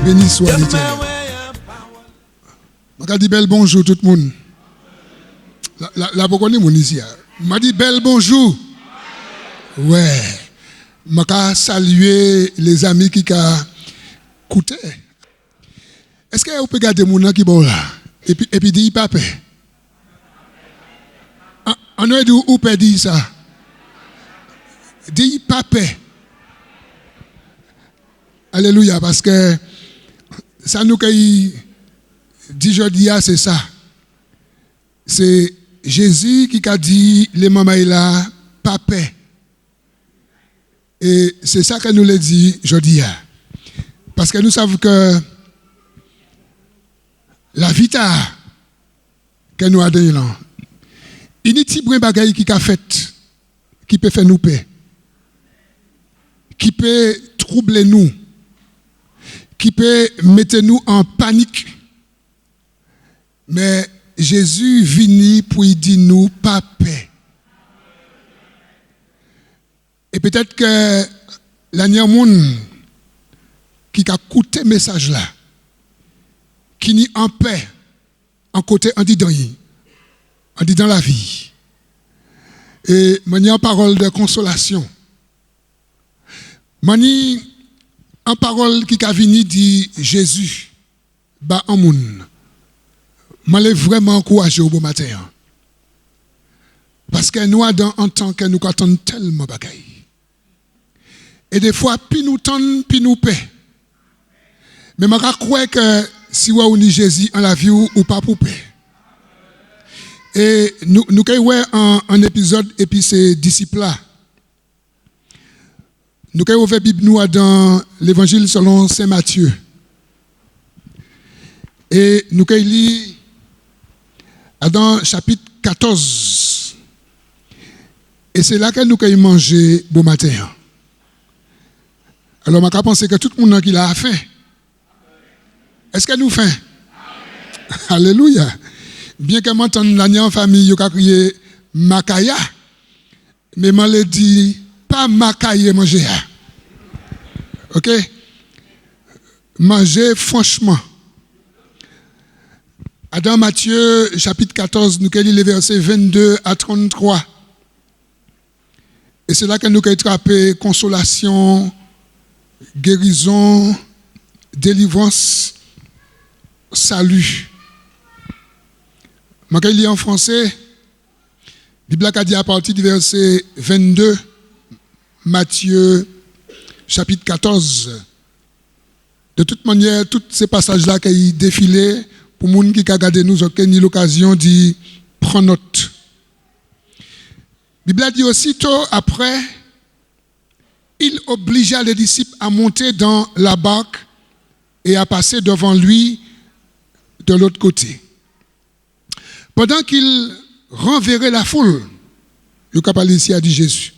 Béni soit l'Éternel. Je dis bel bonjour tout le monde. Là, vous connaissez mon ici. Je dis bel bonjour. Ouais. Je saluer les amis qui ont écouté. Est-ce que vous pouvez garder mon nom qui est là? Et puis dire papa. On a dit où peut dire ça? Dis papa. Alléluia, parce que ça nous dit aujourd'hui, c'est ça. C'est Jésus qui a dit les mamans là, papa. Et c'est ça que nous le dit aujourd'hui. Parce que nous savons que la vita que nous avons, il y a des petits bagailles qui a fait, qui peut faire nous paix, qui peut troubler nous, qui peut mettre nous en panique. Mais Jésus vient pour dire nous pas paix. Et peut-être que l'année monde qui a écouté ce message là, qui n'est en paix, en côté en disant la vie. Et mani en parole de consolation. Mani en parole qui a venu dit Jésus, ba en moun. M'allez vraiment encourager au bon matin. Parce que nous en tant que nous attendons tellement bagaille. Et des fois, puis nous tendons, puis nous paix. Mais je crois que si vous avez Jésus en la vie ou pas pour paix. Et nous avons un épisode, et puis ces disciples-là. Nous avons ouvert la Bible dans l'évangile selon Saint Matthieu. Et nous avons lu dans chapitre 14. Et c'est là que nous avons mangé bon matin. Alors, je pense que tout le monde qui a faim. Est-ce que nous faim? Alléluia. Bien que m'entende l'année en famille, il a crié Makaya. Mais je l'ai dit, pas Makaya manger. Ok? Manger franchement. Dans Matthieu, chapitre 14, nous avons lu les versets 22 à 33. Et c'est là que nous avons attrapé consolation, guérison, délivrance, salut. Je vais lire en français. La Bible a dit à partir du verset 22, Matthieu, chapitre 14. De toute manière, tous ces passages-là qui ont défilé, pour les gens qui ont regardé nous, ont eu l'occasion de prendre note. La Bible a dit aussitôt après, il obligea les disciples à monter dans la barque et à passer devant lui de l'autre côté. Pendant qu'il renverrait la foule, le capitaine ici a dit Jésus.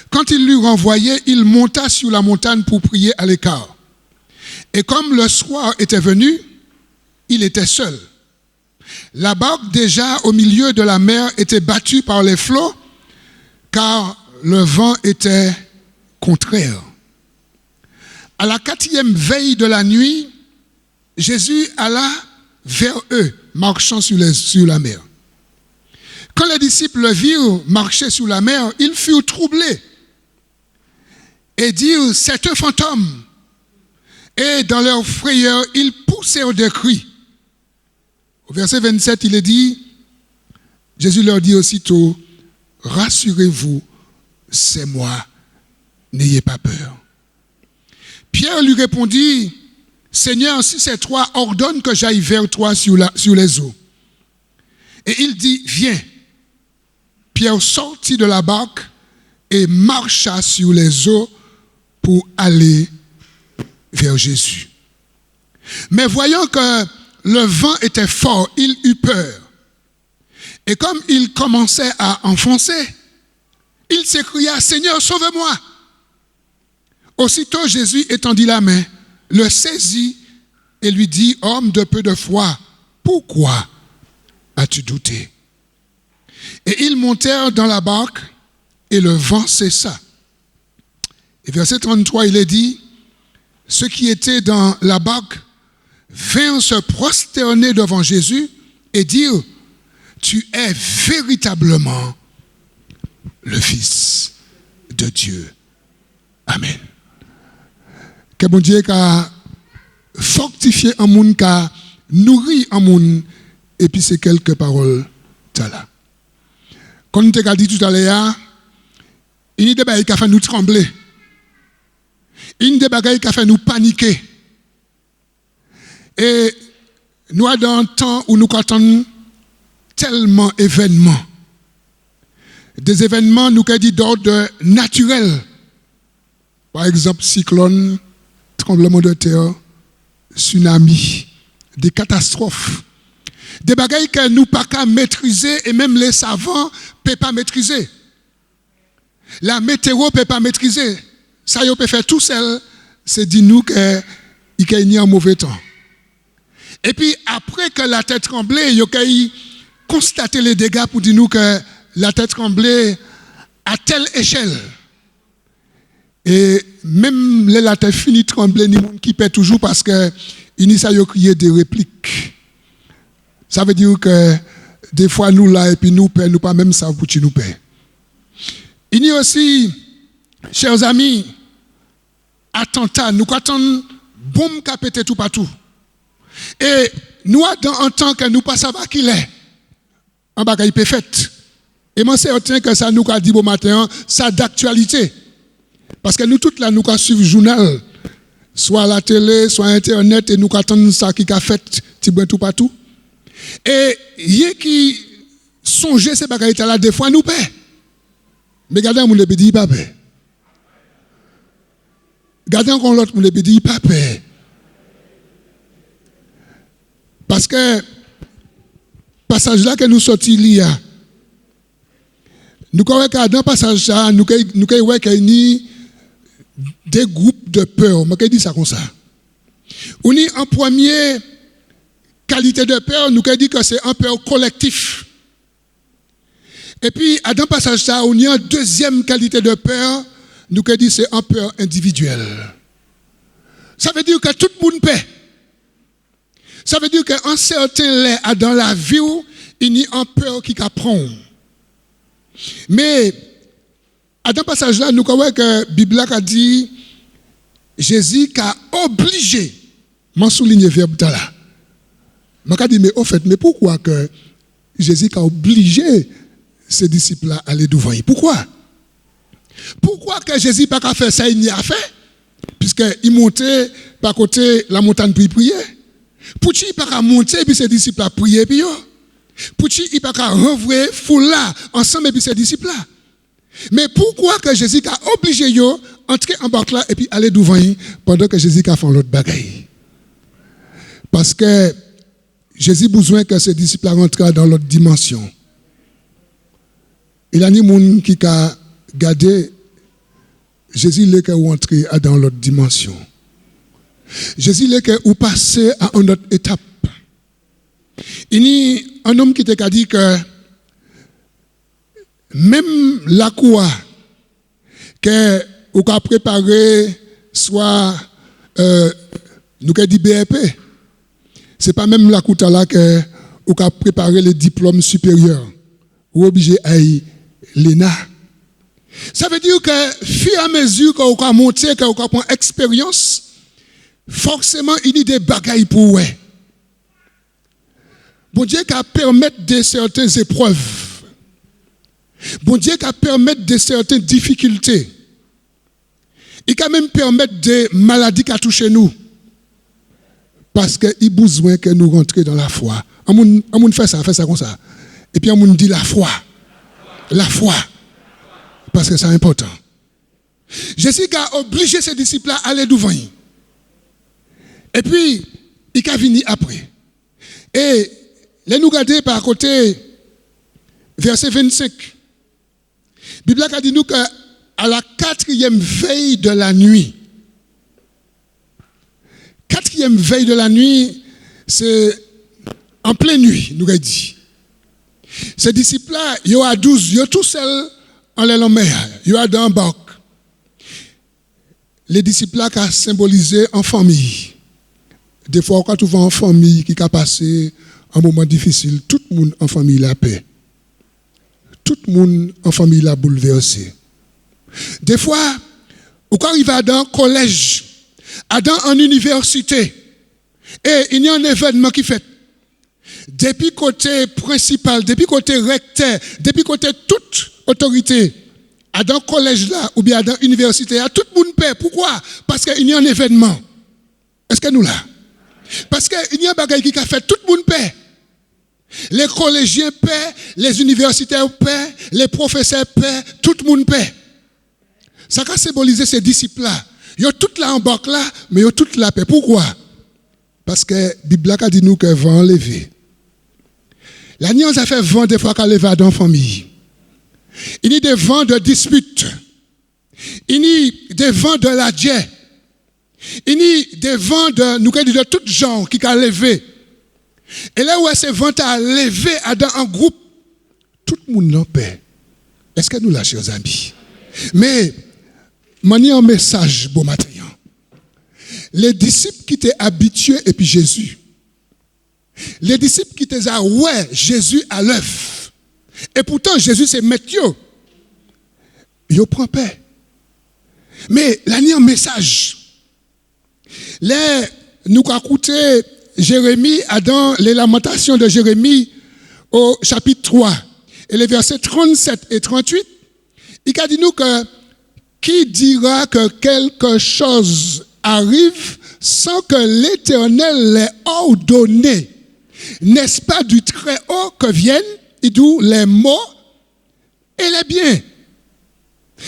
Quand il l'eut renvoyé, il monta sur la montagne pour prier à l'écart. Et comme le soir était venu, il était seul. La barque déjà au milieu de la mer était battue par les flots, car le vent était contraire. À la 4e veille de la nuit, Jésus alla vers eux, marchant sur la mer. Quand les disciples le virent marcher sur la mer, ils furent troublés et dirent, c'est un fantôme. Et dans leur frayeur, ils poussèrent des cris. Au verset 27, il est dit, Jésus leur dit aussitôt, rassurez-vous, c'est moi, n'ayez pas peur. Pierre lui répondit, Seigneur, si c'est toi, ordonne que j'aille vers toi sur les eaux. Et il dit, viens. Pierre sortit de la barque et marcha sur les eaux pour aller vers Jésus. Mais voyant que le vent était fort, il eut peur. Et comme il commençait à enfoncer, il s'écria, Seigneur, sauve-moi. Aussitôt Jésus étendit la main, le saisit et lui dit, homme de peu de foi, pourquoi as-tu douté? Et ils montèrent dans la barque et le vent cessa. Et verset 33, il est dit, ceux qui étaient dans la barque vinrent se prosterner devant Jésus et dire, tu es véritablement le Fils de Dieu. Amen. Que bon Dieu a fortifié un monde, a nourri un monde, et puis c'est quelques paroles là. Comme on a dit tout à l'heure, il y a des choses qui ont fait nous trembler. Il y a des choses qui ont fait nous paniquer. Et nous sommes dans un temps où nous attendons tellement d'événements. Des événements, nous avons dit d'ordre naturel. Par exemple, cyclone, tremblement de terre, tsunami, des catastrophes. Des bagailles que nous ne pouvons pas maîtriser et même les savants ne peuvent pas maîtriser. La météo ne peut pas maîtriser. Ça, on peut faire tout seul, c'est dire nous qu'il y a un mauvais temps. Et puis, après que la tête tremblée, il y a constaté les dégâts pour dire nous que la tête tremblée à telle échelle. Et même la tête finit de trembler, il y a des gens qui paient toujours parce qu'il y a crié des répliques. Ça veut dire que des fois nous là et puis nous paie, nous pas même ça pour qui nous paie. Il y a aussi, chers amis, attentats, nous attendons bombe qui a pété tout partout. Et nous dans un temps que nous pas savoir qu'il est, un bagage peut fait. Et moi c'est certain que ça nous a dit bon matin, ça d'actualité. Parce que nous toutes là nous suivons le journal, soit à la télé, soit à internet et nous attendons ça qui a fait tout partout. Et il y a qui songe ces bagages là des fois nous paie. Mais regardez mon le dit pas paie. Regardez encore l'autre mon le dit pas paie. Parce que passage là que nous sortis là, nous croyons que dans passage là nous voyons qu'il y a des groupes de peur. Je dis ça comme ça. On est en premier qualité de peur, nous avons dit que c'est un peur collectif. Et puis, à dans passage ça, on y a une deuxième qualité de peur, nous avons dit que c'est un peur individuel. Ça veut dire que tout le monde paie. Ça veut dire qu'un certain lait dans la vie, il y a une peur qui apprend. Mais, à dans passage là, nous avons que la Bible a dit, Jésus a obligé, m'en souligner le verbe là. Je dis, mais au fait, mais pourquoi que Jésus a obligé ses disciples à aller devant lui? Pourquoi? Pourquoi que Jésus n'a pas fait ça, il n'y a fait? Puisqu'il montait par côté la montagne pour prier. Pourquoi il n'a pas monté et puis ses disciples a prié? Pourquoi il n'a pas renvoyer foule là, ensemble et puis ses disciples là? Mais pourquoi que Jésus a obligé yo entrer en barque là et puis aller devant lui pendant que Jésus a fait l'autre bagaille? Parce que Jésus a besoin que ses disciples rentrent dans l'autre dimension. Il y a des gens qui ont gardé Jésus les ont entré dans l'autre dimension. Jésus les ont passé à une autre étape. Il y a un homme qui t'a dit que même la quoi que vous avez préparé, soit nous avons dit BEP, ce n'est pas même la couta là que vous avez préparé les diplômes supérieurs. Vous êtes obligé à l'ENA. Ça veut dire que, fur et à mesure que vous avez monté, que vous avez pris expérience, forcément, il y a des bagailles pour vous. Bon Dieu qui permettre de certaines épreuves. Bon Dieu qui permettre de certaines difficultés. Il quand même permettre des maladies qui touchent nous. Parce qu'il a besoin que nous rentrions dans la foi. On fait ça comme ça. Et puis on dit la foi. La foi. Parce que c'est important. Jésus a obligé ses disciples à aller devant lui. Et puis, il a venu après. Et les nous regarder par côté, verset 25. La Bible a dit nous qu'à la 4e veille de la nuit, 4e veille de la nuit, c'est en pleine nuit, nous avons dit. Ces disciples-là, ils sont à 12, ils sont tout seuls en l'air en mer, il y a dans barque. Les disciples là qui ont symbolisé en famille. Des fois, quand tu vas en famille qui a passé un moment difficile, tout le monde en famille la paix. Tout le monde en famille la bouleversé. Des fois, ou quand il va dans un collège, dans une université, et il y a un événement qui fait. Depuis côté principal, depuis côté recteur, depuis côté toute autorité, dans le collège là, ou bien dans l'université, tout le monde paie. Pourquoi? Parce qu'il y a un événement. Est-ce que nous là? Parce qu'il y a un bagage qui a fait, tout le monde paie. Les collégiens paient, les universitaires paient, les professeurs paient, tout le monde paie. Ça a symbolisé ces disciples-là. Ils ont tout là en banque là, mais ils ont tout la paix. Pourquoi? Parce que la Bible a dit nous que vent levé. La nuance a fait vent des fois qu'elle lève dans la famille. Il y a des vents de dispute. Il y a des vents de la dière. Il y a des vents de tout genre qui ont levé. Et là où ces vents ont levé dans un groupe, tout le monde en paix. Est-ce que nous lâchons, chers amis? Mais, il y a un message bon matin. Les disciples qui étaient habitués et puis Jésus. Les disciples qui étaient ouais, Jésus à l'œuf. Et pourtant, Jésus c'est Matthieu. Il prend paix. Mais là, il y a un message. Là, nous avons écouté Jérémie dans les lamentations de Jérémie au chapitre 3. Et les versets 37 et 38, il a dit nous que qui dira que quelque chose arrive sans que l'Éternel l'ait ordonné. N'est-ce pas du très haut que viennent, et d'où les mots et les biens.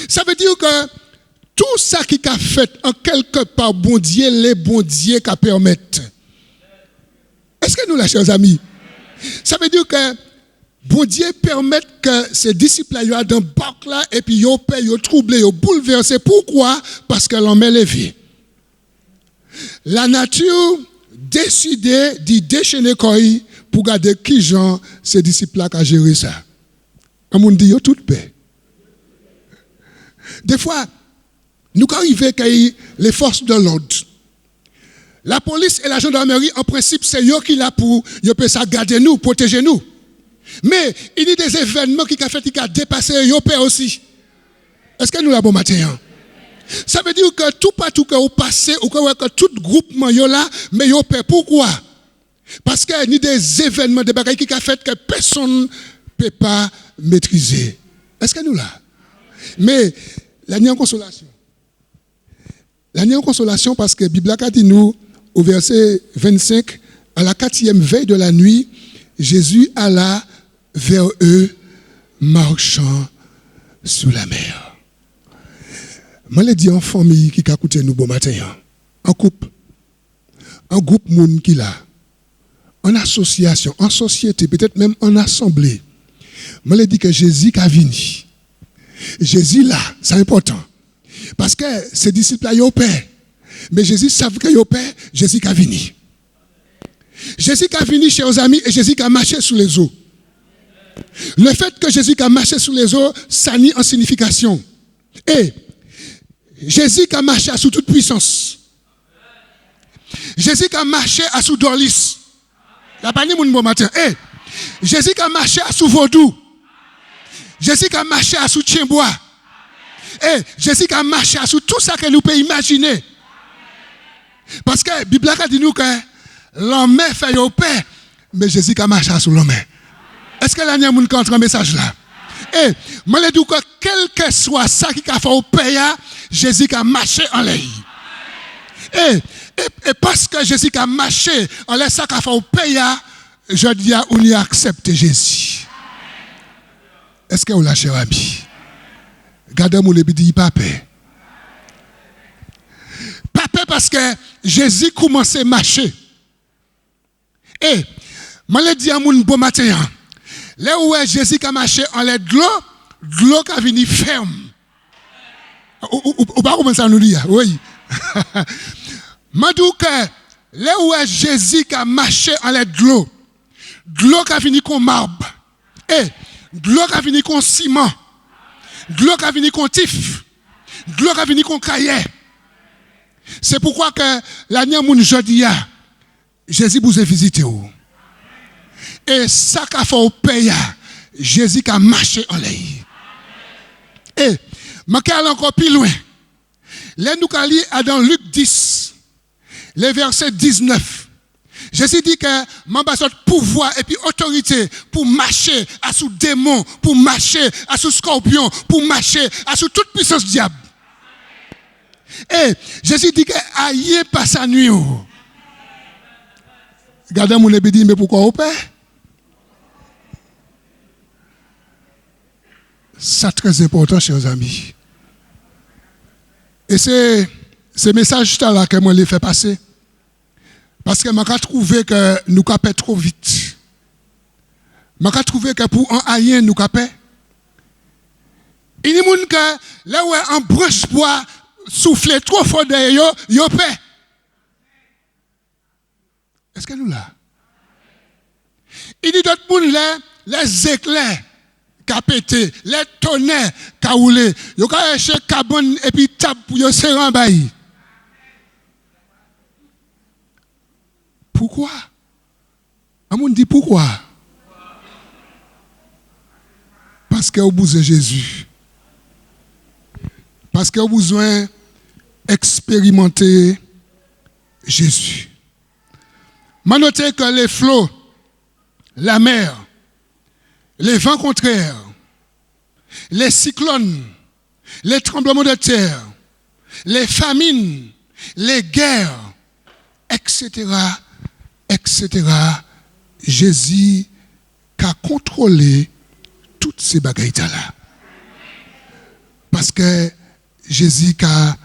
Ça veut dire que tout ça qui a fait en quelque part, bon Dieu, les bons dieux qui permettent. Est-ce que nous, les chers amis? Ça veut dire que bon Dieu permet que ces disciples aient dans le bac là, et puis ils ont peur, ils ont troublé, ils ont bouleversé. Pourquoi? Parce que l'on met les vies. La nature décidait d'y déchaîner quoi pour garder qui genre ces disciples-là qui ont géré ça. On monde dit, ils ont toute paix. Des fois, nous arrivons à les forces de l'ordre. La police et la gendarmerie, en principe, c'est eux qui là pour garder nous, protéger nous. Mais il y a des événements qui ont fait, qui ont dépassé eux aussi. Est-ce que nous l'avons matin? Ça veut dire que tout partout que vous passez, ou que tout groupement est là, mais vous paix. Pourquoi? Parce qu'il y a des événements, des bagages qui ont fait que personne ne peut pas maîtriser. Est-ce que nous là? Mais la nuit en consolation. La nuit en consolation parce que la Bible a dit nous, au verset 25, à la 4e veille de la nuit, Jésus alla vers eux, marchant sur la mer. Je l'ai dit en famille qui a écouté nous bon matin, en couple, en groupe monde qui là, en association, en société, peut-être même en assemblée. Je l'ai dit que Jésus a venu. Jésus là, c'est important. Parce que ces disciples-là, ils ont peur. Mais Jésus savait qu'ils ont peur, Jésus a venu. Jésus a venu, chers amis, et Jésus a marché sur les eaux. Le fait que Jésus a marché sur les eaux, ça nie en signification. Et Jésus a marché sous toute puissance. Jésus a marché sous Dorlis. La pas ni mon bon matin. Et Jésus a marché sous Vaudou. Jésus a marché sous Tienbois. Et Jésus a marché sous tout ça que nous pouvons imaginer. Parce que la Bible a dit nous que l'homme fait au paix, mais Jésus a marché sous l'homme. Est-ce que la n'y a moun contre un message là? Et moi je dis que quel que soit ça qui a fait au paix, Jésus a marché en l'air. Et parce que Jésus a marché en l'air, ça qui a fait au paix, je dis à on y a accepté Jésus. Est-ce que vous lâchez ami? Gardez-moi le dit pas paix. Pas paix parce que Jésus commençait à marcher. Et moi je dis à mon bon matin, là où Jésus a marché en l'air de l'eau qui a venu ferme. Ou pas comment ça nous dit? Oui. Je dis que là où Jésus a marché en l'air de l'eau qui a venu comme marbre. Et de l'eau qui a venu comme ciment. Gloire à venir contif. Gloire à venir qu'on cahier. C'est pourquoi que l'année moun jodi a, Jésus vous a visité. Et ça qu'a fait au pays, Jésus a marché en l'air. Et, je vais aller encore plus loin. Là, nous allons dans Luc 10, le verset 19. Jésus dit que m'a besoin de pouvoir et puis autorité pour marcher à sous démon, pour marcher à sous scorpion, pour marcher à sous toute puissance diable. Et Jésus dit que aïe pas sa nuit. Regardez mon ébé dit mais pourquoi au père? C'est très important, chers amis. Et c'est ce message-là que moi les fait passer. Parce que je trouve que nous capons trop vite. Je trouve que pour un haïen, nous capons. Il y a des gens qui, là où un branche bois souffle trop fort derrière, ils paient. Est-ce que nous là? Il y a d'autres gens là, les éclairs qui ont pété, les tonnerres qui ont roulé, ils ont cherché cabane et puis table pour se serrer en bas. Pourquoi? On dit pourquoi? Parce que vous avez besoin de Jésus. Parce que vous avez besoin d'expérimenter Jésus. Je note que les flots, la mer, les vents contraires, les cyclones, les tremblements de terre, les famines, les guerres, etc., Jésus a contrôlé toutes ces bagailles-là. Parce que Jésus a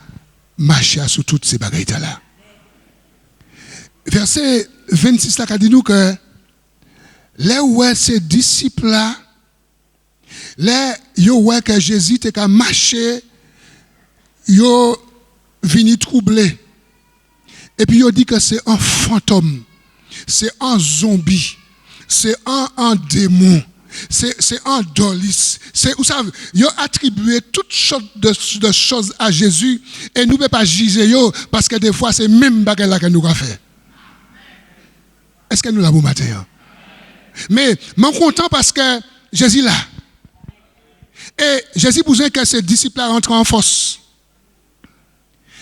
marché sur toutes ces bagailles-là. Verset 26 là, dit nous que là où ces disciples-là, là où que Jésus a marché, ils ont venu troubler. Et puis ils dit que c'est un fantôme, c'est un zombie, c'est un démon, c'est un dolis. Vous savez, ils ont attribué toutes sortes de choses à Jésus et nous ne pouvons pas juger parce que des fois c'est même bagarre que nous avons fait. Est-ce que nous l'avons matin? Mais je suis content parce que Jésus est là. Et Jésus a besoin que ses disciples rentrent en force.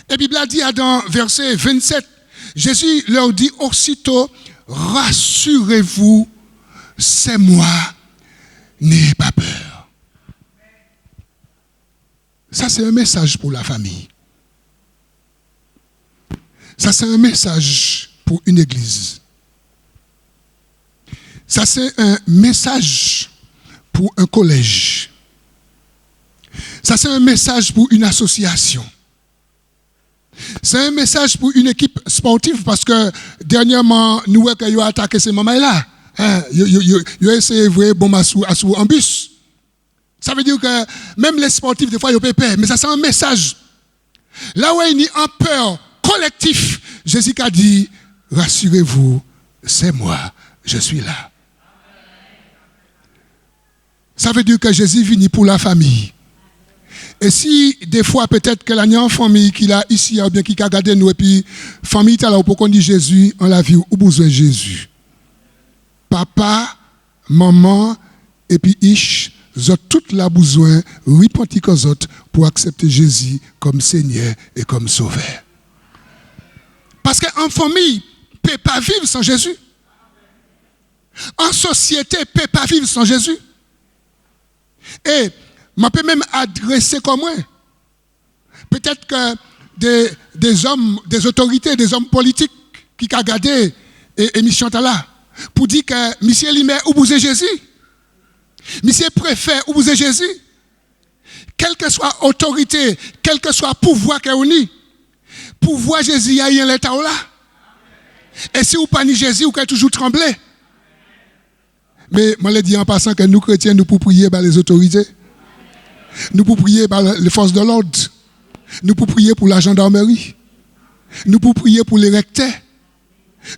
Et la Bible a dit dans verset 27, Jésus leur dit aussitôt, rassurez-vous, c'est moi, n'ayez pas peur. Ça c'est un message pour la famille. Ça c'est un message pour une église. Ça c'est un message pour un collège. Ça c'est un message pour une association. C'est un message pour une équipe sportive parce que dernièrement, nous avons attaqué ces moments-là. Ils ont essayé de voir bombe en bus. Ça veut dire que même les sportifs, des fois, ils ont peur. Mais ça, c'est un message. Là où il y a un peur collectif, Jésus a dit, rassurez-vous, c'est moi, je suis là. Ça veut dire que Jésus vient pour la famille. Et si des fois peut-être que l'année en famille qu'il a ici ou bien qui a regardé nous et puis famille là pour qu'on dit Jésus on la vie ou besoin de Jésus. Papa, maman et puis ish, ont toute la besoin repentir aux autres pour accepter Jésus comme Seigneur et comme Sauveur. Parce qu'en famille peut pas vivre sans Jésus. En société peut pas vivre sans Jésus. Et je peux même adresser comme moi. Peut-être que des hommes, des autorités, des hommes politiques qui ont regardé l'émission là pour dire que monsieur Limer ou vous êtes Jésus. Monsieur préfère ou vous êtes Jésus. Quelle que soit autorité, quel que soit pouvoir qu'on a, pouvoir Jésus y a un l'état là. Et si vous pas ni Jésus, vous pouvez toujours trembler. Mais moi je dis en passant que nous chrétiens nous pouvons prier par les autorités. Nous pouvons prier par les forces de l'ordre. Nous pouvons prier pour la gendarmerie. Nous pouvons prier pour les recteurs.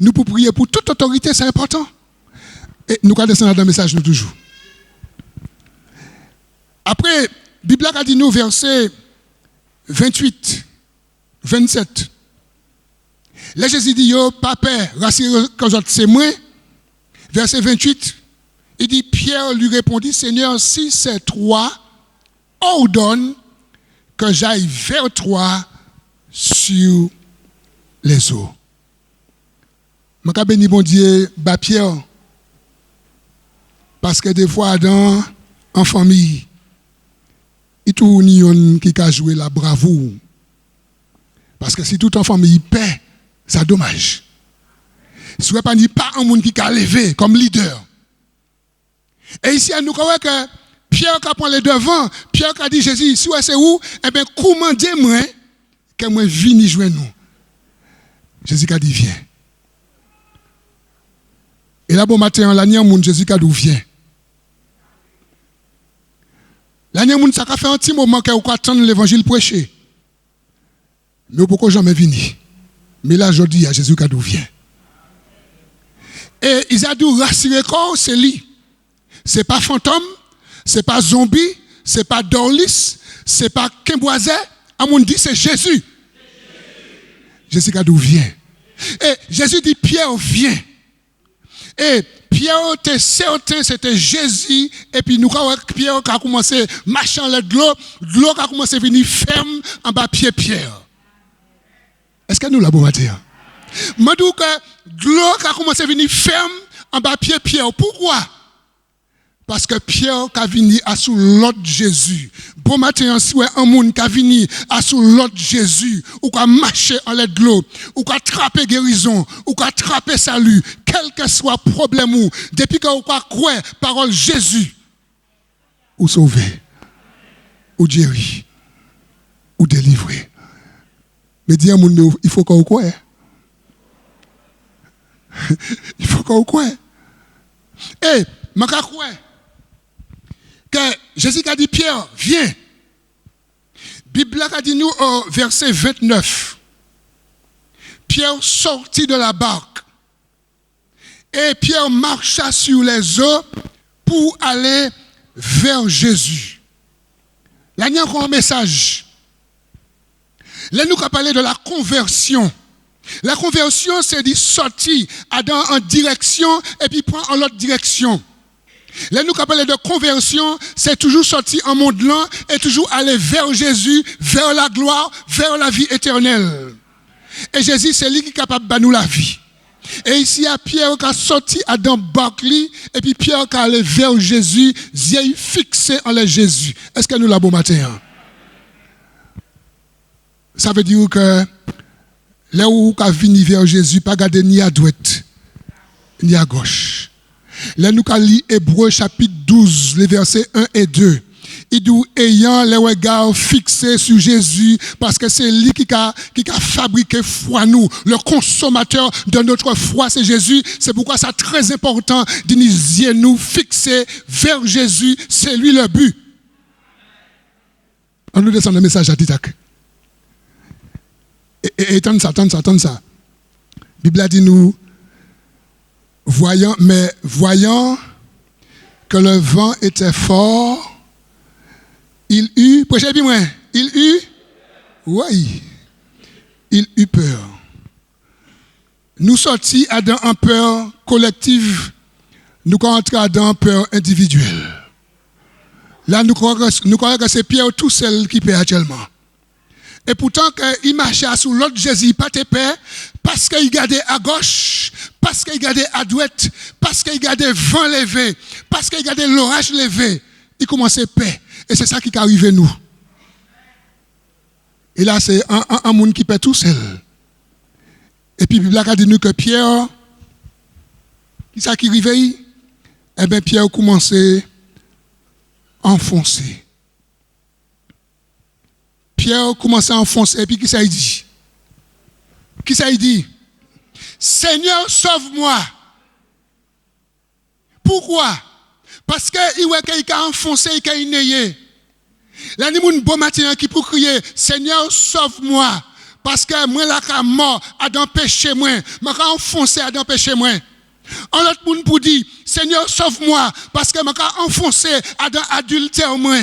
Nous pouvons prier pour toute autorité, c'est important. Et nous allons descendre dans le message nous toujours. Après, Bible a dit nous, verset 28, 27. Là, Jésus dit, yo, papa, rassurez quand c'est moi. Verset 28, il dit, Pierre lui répondit, Seigneur, si c'est toi, ordonne que j'aille vers toi sur les eaux. Je vais bénir mon Dieu, Pierre, parce que des fois, en famille, il y a un qui a joué la bravoure. Parce que si tout en famille paie, c'est dommage. Si vous n'avez pas un monde qui a levé comme leader. Et ici, nous croyons que Pierre qui prend les devants, Pierre qui a dit Jésus, si c'est où, eh bien, commandez-moi que moi vienne joindre nous. Jésus a dit viens. Et là, bon matin, l'année où Jésus a dit viens. L'année où ça a fait un petit moment que vous attendez l'évangile prêché. Mais pourquoi jamais venir? Mais là, je dis à Jésus qui a dit viens. Et ils ont dit rassurer corps, c'est lui. Ce n'est pas fantôme, ce n'est pas zombie, ce n'est pas Dorlis, ce n'est pas Kimboisé. À mon dit c'est Jésus. Jésus a dit viens. Et Jésus dit Pierre viens. Et Pierre était certain c'était Jésus. Et puis nous croyons que Pierre a commencé à marcher de l'eau a commencé à venir ferme en bas pied Pierre. Est-ce que nous l'avons matin? Je dis que l'eau a commencé à venir ferme en bas pied Pierre. Pourquoi? Parce que Pierre a venu à sous l'autre Jésus. Bon matin, si vous un monde qui a venu à sous l'autre Jésus, ou qui a marché en l'aide de l'eau, ou qui a attrapé guérison, ou qui a attrapé salut, quel que soit le problème, ou depuis que vous croyez parole Jésus, ou sauvé, ou guéri, ou délivré. Mais dis à mon il faut qu'on croie. Il faut qu'on croie. Et, je crois que Jésus a dit Pierre, viens. Bible a dit nous au verset 29. Pierre sortit de la barque et Pierre marcha sur les eaux pour aller vers Jésus. Là, il y a encore un message. Là, nous avons parlé de la conversion. La conversion, c'est de sortir en direction et puis prendre en l'autre direction. Là, nous parlons de conversion, c'est toujours sortir en monde là et toujours aller vers Jésus, vers la gloire, vers la vie éternelle. Et Jésus, c'est lui qui est capable de nous la vie. Et ici, il y a Pierre qui a sorti Adam Barclay et puis Pierre qui est allé vers Jésus, yeux fixés en le Jésus. Est-ce que nous l'avons bon matin? Ça veut dire que là où on venu vers Jésus, pas garder ni à droite, ni à gauche. Là, nous allons lire Hébreux chapitre 12, les versets 1 et 2. Il dit, ayant les regards fixés sur Jésus, parce que c'est lui qui a fabriqué foi nous. Le consommateur de notre foi, c'est Jésus. C'est pourquoi c'est très important de nous fixer vers Jésus. C'est lui le but. On nous descend le message à Titac. Et attends ça. La Bible a dit nous, voyant que le vent était fort, il eut peur. Nous sortis dans une peur collective, nous entrons dans une peur individuelle. Là, nous croyons que c'est Pierre tout seul qui paie actuellement. Et pourtant, il marchait sous l'autre Jésus, il pas de paix, parce qu'il gardait à gauche, parce qu'il gardait à droite, parce qu'il gardait vent levé, parce qu'il gardait l'orage levé. Il commençait paix. Et c'est ça qui est arrivé à nous. Et là, c'est un monde qui paie tout seul. Et puis, la Bible a dit nous que Pierre, qui ça qui réveille? Eh bien, Pierre commençait à enfoncer. Pierre commençait à enfoncer. Et puis, qui ça dit? Qui ça dit? Seigneur, sauve-moi. Pourquoi? Parce qu'il a enfoncé, il a nayé. Là, il y a un bon matin qui peut crier, Seigneur, sauve-moi. Parce que moi, là, je suis mort à dans péché, moi. Je suis enfoncé à dans péché, moi. En l'autre monde pour dire, Seigneur, sauve-moi. Parce que je suis enfoncé à dans adultère, moi.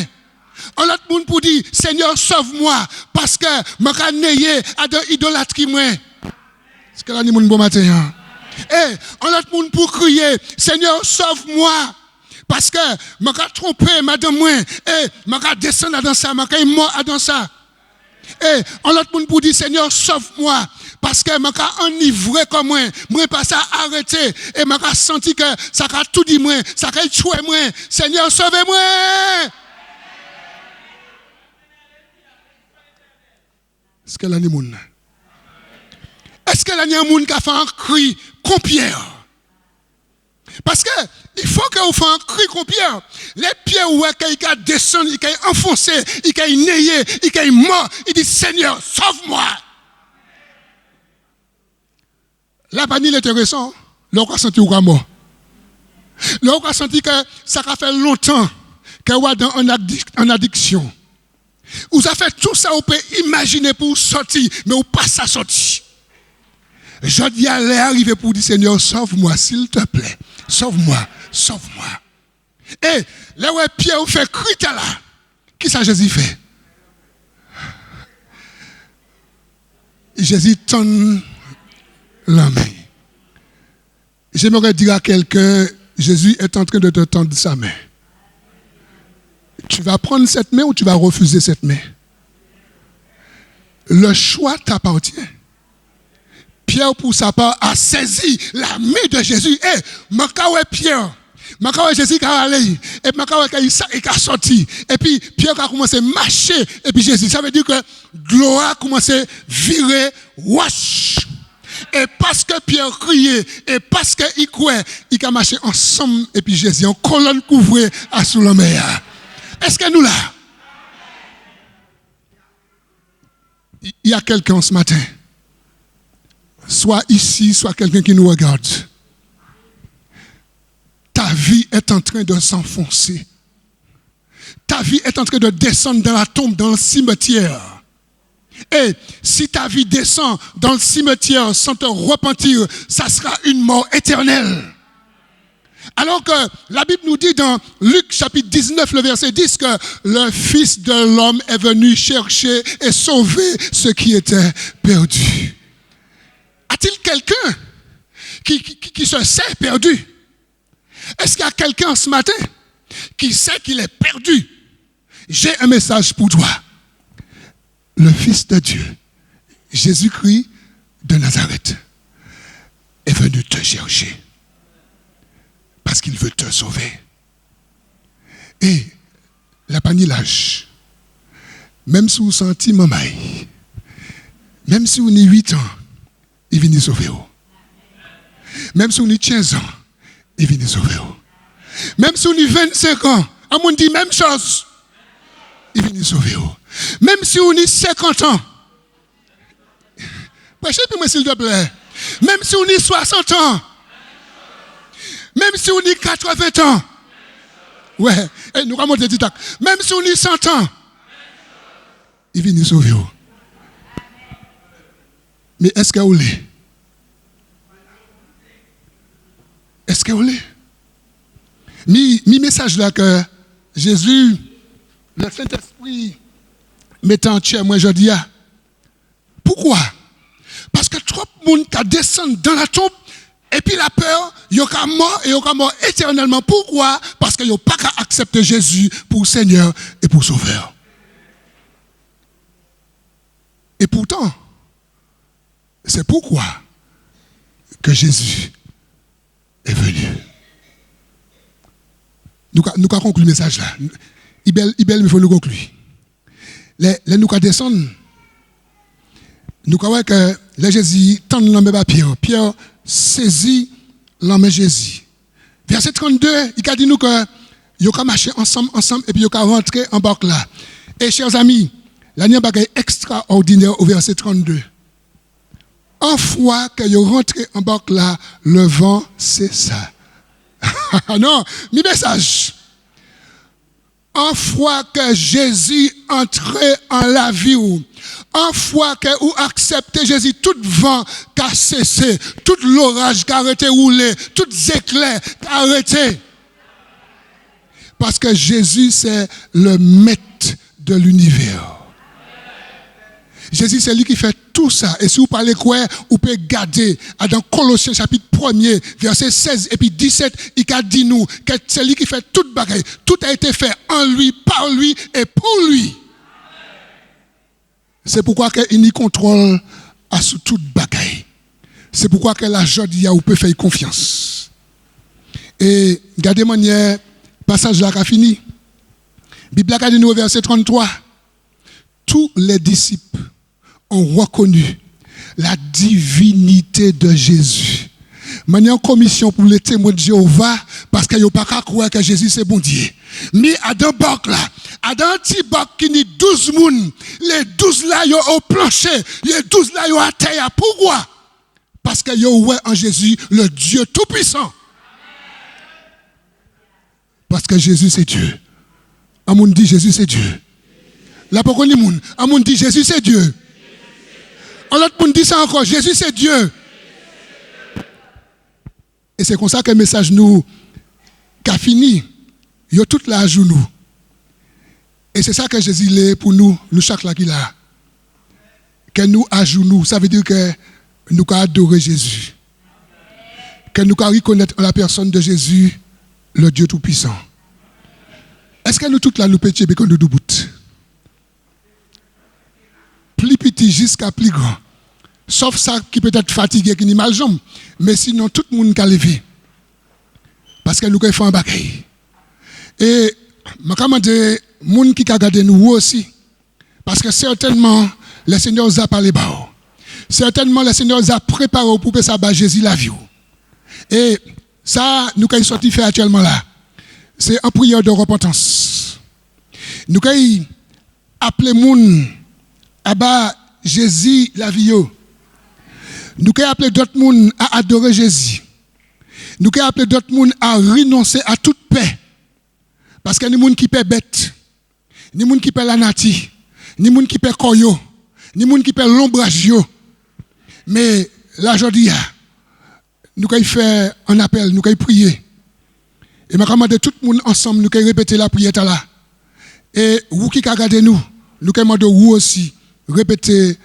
On l'autre monde pour dire, Seigneur, sauve-moi, parce que je suis né à de idolâtrie. Est-ce que là, il y a bon matin? Et on l'autre monde pour crier, Seigneur, sauve-moi, parce que je suis trompé, madame, et je suis descendu dans ça, je suis mort dans ça. Et on l'autre monde pour dire, Seigneur, sauve-moi, parce que je suis enivré comme moi, je pas ça arrêté, et je senti que ça a tout dit moi, ça a tué moi. Seigneur, sauvez-moi. Est-ce que là, il y a monde? Est-ce que là, il y a un monde qui a fait un cri comme Pierre? Parce que il faut que vous fassiez un cri comme Pierre. Les pierres où il descend, il a enfoncé, il a néé, il a mort. Il dit, Seigneur, sauve-moi. La panille est intéressante. Là, on a senti qu'il est mort. Là, on a senti que ça a fait longtemps qu'il est dans addiction. Vous avez fait tout ça, vous pouvez imaginer pour sortir, mais vous pas ça sortir. Je dis à l'arrivée pour dire, Seigneur, sauve-moi, s'il te plaît. Sauve-moi, sauve-moi. Et là où Pierre fait cri là, qui ça Jésus fait? Jésus tend la main. J'aimerais dire à quelqu'un, Jésus est en train de te tendre sa main. Tu vas prendre cette main ou tu vas refuser cette main? Le choix t'appartient. Pierre, pour sa part, a saisi la main de Jésus. Et Makawe Pierre, Makawe Jésus qui a allé, et Makawe qui a sorti. Et puis Pierre a commencé à marcher. Et puis Jésus, ça veut dire que gloire a commencé à virer, wash. Et parce que Pierre criait, et parce qu'il croyait, il a marché ensemble. Et puis Jésus, en colonne couvrée à sous la mer. Est-ce que nous là? Il y a quelqu'un ce matin, soit ici, soit quelqu'un qui nous regarde. Ta vie est en train de s'enfoncer. Ta vie est en train de descendre dans la tombe, dans le cimetière. Et si ta vie descend dans le cimetière sans te repentir, ça sera une mort éternelle. Alors que la Bible nous dit dans Luc chapitre 19, le verset 10, que le Fils de l'homme est venu chercher et sauver ceux qui étaient perdus. A-t-il quelqu'un qui se sait perdu? Est-ce qu'il y a quelqu'un ce matin qui sait qu'il est perdu? J'ai un message pour toi. Le Fils de Dieu, Jésus-Christ de Nazareth, est venu te chercher. Parce qu'il veut te sauver. Et la panilage, même si vous sentez mamaï, même si vous avez 8 ans, il vient sauver vous. Même si vous avez 15 ans, il vient sauver vous. Même si vous avez 25 ans, on dit même chose, il vient sauver vous. Même si vous avez 50 ans, prêchez pour moi s'il te plaît. Même si vous avez 60 ans, même si on est 80 ans, ouais, et nous allons monter du tac. Même si on est 100 ans, il vient nous sauver. Mais est-ce que vous l'êtes? Est-ce que vous l'êtes? Mi message là que Jésus, le Saint-Esprit, mettant en chair, moi je dis, pourquoi? Parce que trop de monde qui descend dans la tombe. Et puis la peur, il y a mort et il y a mort éternellement. Pourquoi? Parce qu'il n'y a pas qu'à accepter Jésus pour Seigneur et pour Sauveur. Et pourtant, c'est pourquoi que Jésus est venu. Nous allons conclure le message là. Il faut nous conclure. Nous allons descendre. Nous allons voir que les Jésus tendent l'homme à Pierre. Pierre saisit l'homme de Jésus. Verset 32, il a dit nous que nous allons marcher ensemble, et puis nous allons rentrer en barque là. Et chers amis, la nuit est extraordinaire au verset 32. En fois que vous rentrez en barque là, le vent cessa. Non, mi message. En fois que Jésus entrait en la vie, en fois que vous acceptez Jésus, tout vent qui a cessé, tout l'orage qui a arrêté rouler, tout éclairs qui a arrêté. Parce que Jésus, c'est le maître de l'univers. Jésus, c'est lui qui fait tout ça. Et si vous parlez quoi, vous pouvez garder dans Colossiens chapitre 1er, verset 16 et puis 17, il a dit nous que c'est lui qui fait toute bagaille. Tout a été fait en lui, par lui et pour lui. C'est pourquoi il y contrôle à sous toute bagaille. C'est pourquoi que la jodi vous pouvez faire confiance. Et regardez manière passage là qui a fini. Bible a dit nous au verset 33. Tous les disciples ont reconnu la divinité de Jésus. Maintenant, en commission pour les témoins de Jéhovah, parce qu'ils n'ont pas qu'à croire que Jésus c'est bon Dieu. Mais à dans bac là, à dans un petit bac qui dit 12 moun, les 12 là, ils ont au plancher, les 12 là, ils ont à terre. Pourquoi? Parce qu'ils ont ouais en Jésus le Dieu tout-puissant. Parce que Jésus c'est Dieu. Un monde dit Jésus c'est Dieu. La pourquoi ni moun, un monde dit Jésus c'est Dieu. Un autre monde dit ça encore, Jésus c'est Dieu. Et c'est comme ça que le message nous qu'a fini. Il y a tout là à genoux. Et c'est ça que Jésus est pour nous chaque là qu'il a. Que nous à genoux, ça veut dire que nous allons adorer Jésus. Que nous allons reconnaître la personne de Jésus, le Dieu tout-puissant. Est-ce que nous toutes là nous pétions et que nous debout? Plus petit jusqu'à plus grand. Sauf ça qui peut être fatigué, qui n'est mal jambe. Mais sinon, tout le monde a levé. Parce que nous avons fait un bagaille. Et je demande aux gens qui ont regardé nous aussi. Parce que certainement, le Seigneur nous a parlé bas. Certainement, le Seigneur nous a préparé pour que ça bat Jésus la vie. Et ça, nous avons sorti faire actuellement là. C'est en prière de repentance. Nous avons appelé les gens à bas Jésus la vie. Nous avons appelé d'autres gens à adorer Jésus. Nous avons appelé d'autres gens à renoncer à toute paix. Parce que ni gens qui paient bête, ni gens qui paient la nati, ni gens qui paient koyo, ni gens qui paient l'ombrage. Mais là, aujourd'hui, nous avons fait un appel, nous avons prié. Et je demande tout le monde ensemble, nous avons répété la prière là. Et vous qui regardez nous, nous avons demandé vous aussi répéter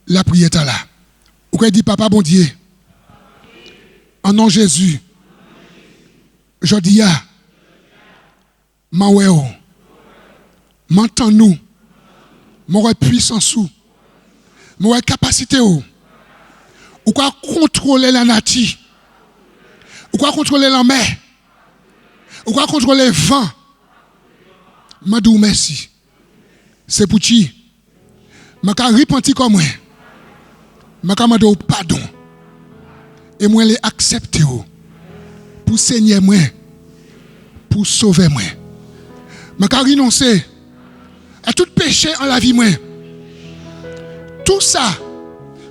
la prière là. Vous avez dit, Papa bon Dieu, en nom de Jésus, je dis, Maweo, m'entends-nous, mon puissance, mon capacité, ou quoi contrôler la nature, ou quoi contrôler la mer, ou quoi contrôler le vent. Madou merci. C'est pour qui? Je suis repenti comme moi. Je suis demandé pardon. Et moi, je accepté pour saigner moi, pour sauver moi. Je suis renoncé à tout péché en la vie moi. Tout ça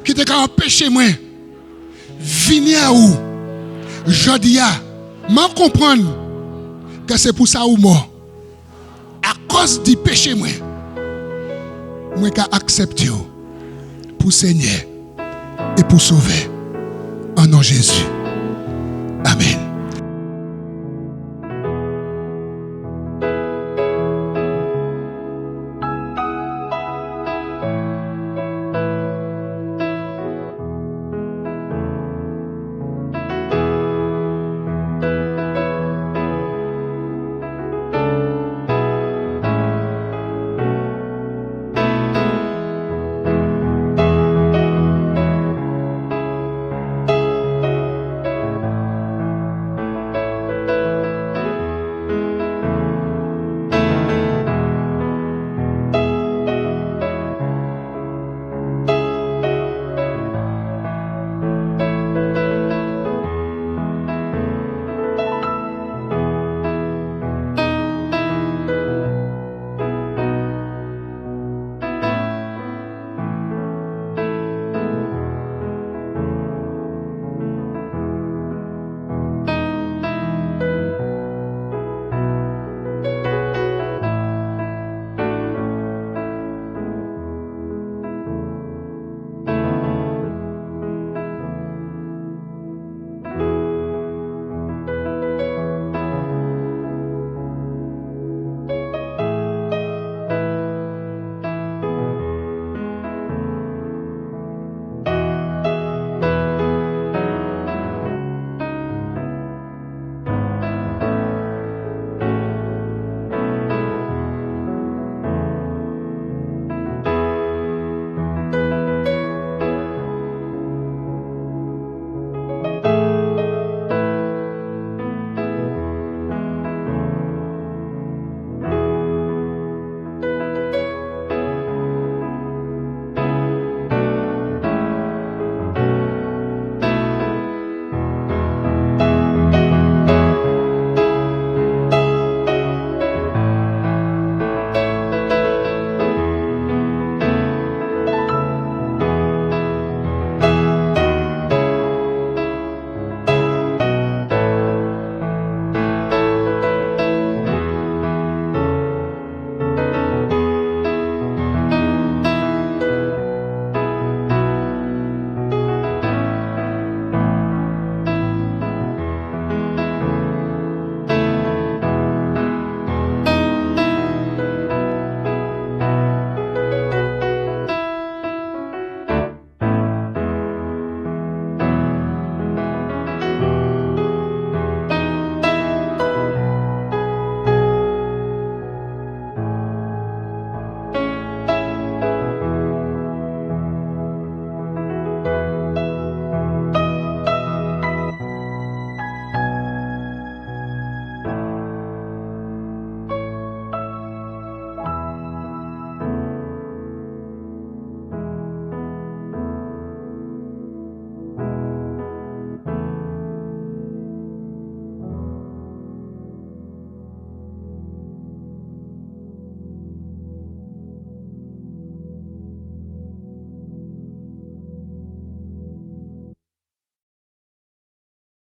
qui était empêché moi, venir à où? Je dis je comprends que c'est pour ça ou mort. À cause du péché moi, je suis accepté pour saigner et pour sauver. En nom de Jésus. Amen.